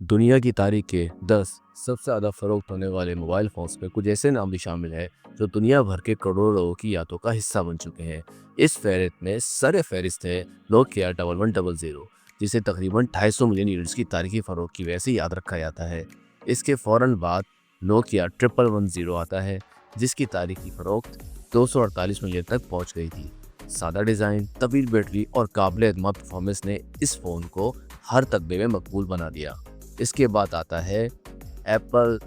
दुनिया की तारीख के 10 सबसे ज़्यादा फ़रोख्त होने वाले मोबाइल फ़ोन्स में कुछ ऐसे नाम भी शामिल हैं जो दुनिया भर के करोड़ों लोगों की यादों का हिस्सा बन चुके हैं। इस फहरिस्त में सर फहरिस्त है नोकिया 1100, जिसे तकरीबन 250 मिलियन यूनिट्स की तारीखी फ़रोख्त की वजह से याद रखा जाता है। इसके फ़ौरन बाद नोकिया 1110 आता है, जिसकी तारीखी फ़रोख्त 248 मिलियन तक पहुँच गई थी। सादा डिज़ाइन, तवील बैटरी और काबिल एतमाद परफॉर्मेंस ने इस फ़ोन को हर तबके में मकबूल बना दिया। इसके बाद आता है एप्पल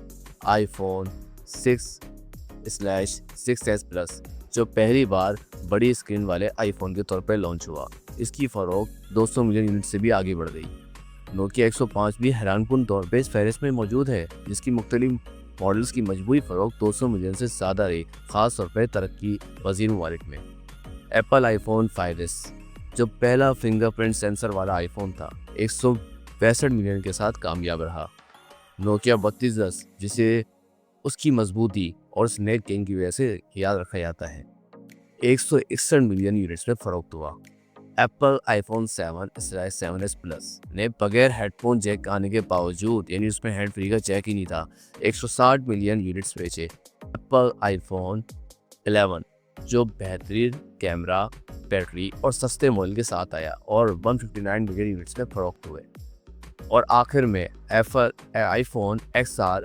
आईफोन 6/6s प्लस, जो पहली बार बड़ी स्क्रीन वाले आईफोन के तौर पर लॉन्च हुआ। इसकी फ़रोख्त 200 मिलियन यूनिट से भी आगे बढ़ गई। नोकिया 105 भी हैरानकुन तौर पर इस फहरिस्त में मौजूद है, जिसकी मुख्तलिफ मॉडल्स की मजमूई फ़रोख्त 200 मिलियन से ज़्यादा रही, ख़ास तौर पर तरक्की पज़ीर ममालिक में। एप्पल आईफोन 5s, जो पहला फिंगरप्रिंट सेंसर वाला आईफोन था, 162 मिलियन के साथ कामयाब रहा। नोकिया 3210, जिसे उसकी मजबूती और स्नैक गेम की वजह से याद रखा जाता है, 161 मिलियन यूनिट्स में फ़रोख्त हुआ। एप्पल आईफोन 7/7s प्लस ने बगैर हेडफोन जैक आने के बावजूद, यानी उसमें हैंड फ्री का जैक ही नहीं था, 160 मिलियन यूनिट्स बेचे। एप्पल आईफोन 11, जो बेहतरीन कैमरा, बैटरी और सस्ते मॉडल के साथ आया और 159 मिलियन यूनिट्स में फ़रोख्त हुए। और आखिर में Apple iPhone XR,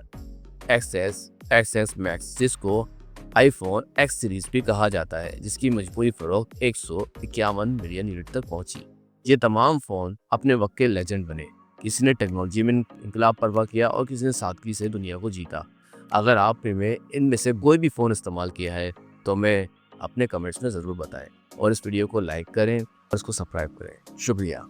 XS, XS max, जिसको आईफोन X सीरीज भी कहा जाता है, जिसकी मजमूई फ़रोख्त 151 मिलियन यूनिट तक पहुंची। ये तमाम फ़ोन अपने वक्त के लेजेंड बने। किसी ने टेक्नोलॉजी में इनकलाब बर्पा किया और किसी ने सादगी से दुनिया को जीता। अगर आपने इनमें से कोई भी फ़ोन इस्तेमाल किया है तो मैं अपने कमेंट्स में ज़रूर बताएं, और इस वीडियो को लाइक करें और इसको सब्सक्राइब करें। शुक्रिया।